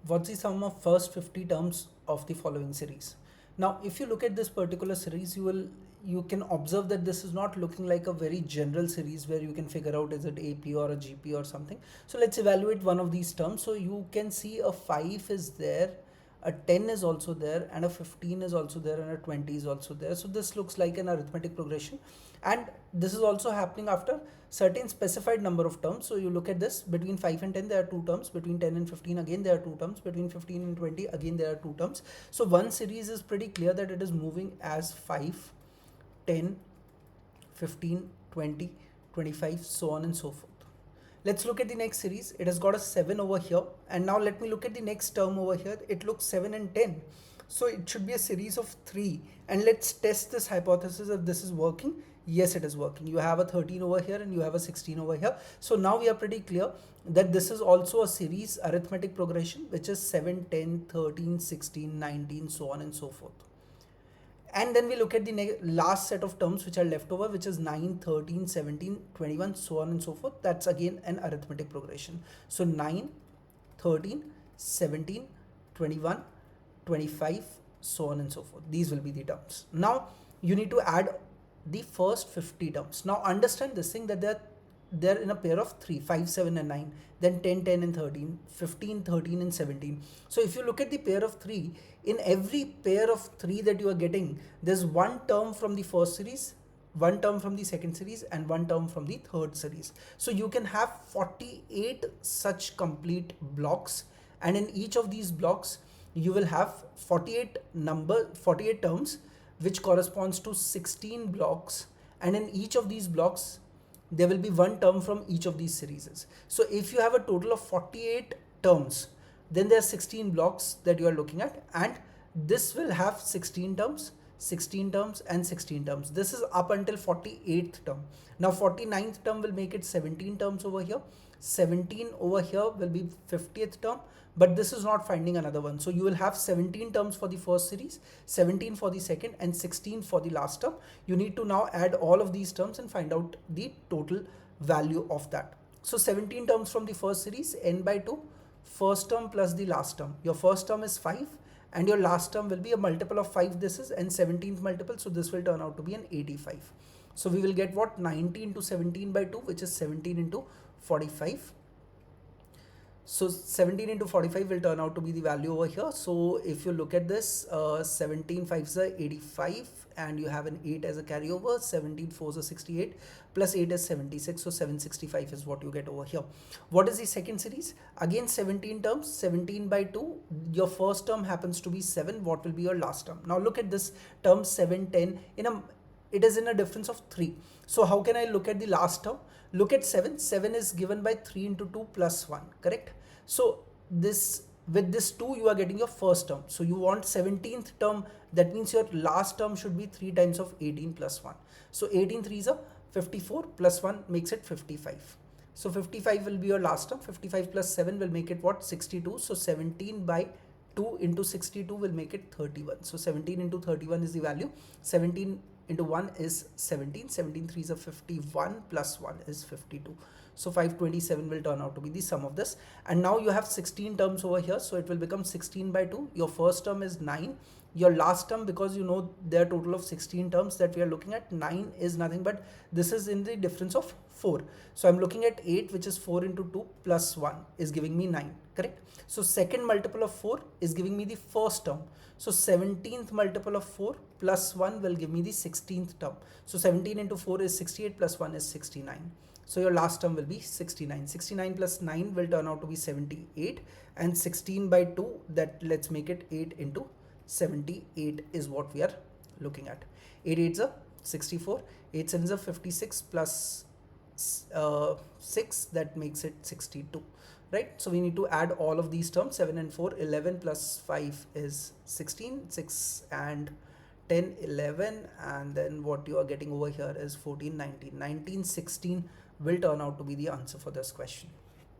What's the sum of first 50 terms of the following series? Now, if you look at this particular series, you can observe that this is not looking like a very general series where you can figure out is it AP or a GP or something. So let's evaluate one of these terms. So you can see a 5 is there, a 10 is also there, and a 15 is also there, and a 20 is also there. So this looks like an arithmetic progression, and this is also happening after certain specified number of terms. So you look at this, between 5 and 10 there are two terms, between 10 and 15 again there are two terms, between 15 and 20 again there are two terms. So one series is pretty clear that it is moving as 5, 10, 15, 20, 25, so on and so forth. Let's look at the next series. It has got a 7 over here, and now let me look at the next term over here. It looks 7 and 10, so it should be a series of 3, and let's test this hypothesis if this is working. Yes, it is working. You have a 13 over here and you have a 16 over here. So now we are pretty clear that this is also a series arithmetic progression, which is 7, 10, 13, 16, 19, so on and so forth. And then we look at the last set of terms which are left over, which is 9, 13, 17, 21, so on and so forth. That's again an arithmetic progression. So 9, 13, 17, 21, 25, so on and so forth. These will be the terms. Now you need to add the first 50 terms. Now understand this thing, that they're in a pair of 3, 5, 7 and 9, then 10, 10 and 13, 15, 13 and 17. So if you look at the pair of 3, in every pair of 3 that you are getting, there's one term from the first series, one term from the second series, and one term from the third series. So you can have 48 such complete blocks, and in each of these blocks you will have 48 terms, which corresponds to 16 blocks, and in each of these blocks there will be one term from each of these series. So if you have a total of 48 terms, then there are 16 blocks that you are looking at, and this will have 16 terms, 16 terms and 16 terms. This is up until 48th term. Now 49th term will make it 17 terms over here, 17 over here will be 50th term, but this is not finding another one. So you will have 17 terms for the first series, 17 for the second, and 16 for the last term. You need to now add all of these terms and find out the total value of that. So 17 terms from the first series, n by 2, first term plus the last term. Your first term is 5 and your last term will be a multiple of 5, this is, and 17th multiple, so this will turn out to be an 85. So we will get what, 90 into 17 by 2, which is 17 into 45. So 17 into 45 will turn out to be the value over here. So if you look at this, 17 5s are 85, and you have an 8 as a carryover, 17 4s are 68, plus 8 is 76, so 765 is what you get over here. What is the second series? Again 17 terms, 17 by 2, your first term happens to be 7, what will be your last term? Now look at this term 7, 10, it is in a difference of 3. So how can I look at the last term? Look at 7. 7 is given by 3 into 2 plus 1, correct? So this, with this 2 you are getting your first term. So you want 17th term, that means your last term should be 3 times of 18 plus 1. So 18 3s are 54, plus 1 makes it 55. So 55 will be your last term. 55 plus 7 will make it what, 62. So 17 by 2 into 62 will make it 31. So 17 into 31 is the value. 17 into 1 is 17. 17 3s are 51, plus 1 is 52. So 527 will turn out to be the sum of this. And now you have 16 terms over here, so it will become 16 by 2. Your first term is 9. Your last term, because you know there are total of 16 terms that we are looking at, 9 is nothing but this is in the difference of 4. So I'm looking at 8, which is 4 into 2 plus 1 is giving me 9, correct? So second multiple of 4 is giving me the first term. So 17th multiple of 4 plus 1 will give me the 16th term. So 17 into 4 is 68, plus 1 is 69. So your last term will be 69. 69 plus 9 will turn out to be 78, and 16 by 2, that let's make it 8 into 78 is what we are looking at. 8 8s are 64, 8 7s are 56, plus 6, that makes it 62, right? So we need to add all of these terms. 7 and 4, 11, plus 5 is 16, 6 and 10, 11, and then what you are getting over here is 14, 19. 19, 16 will turn out to be the answer for this question.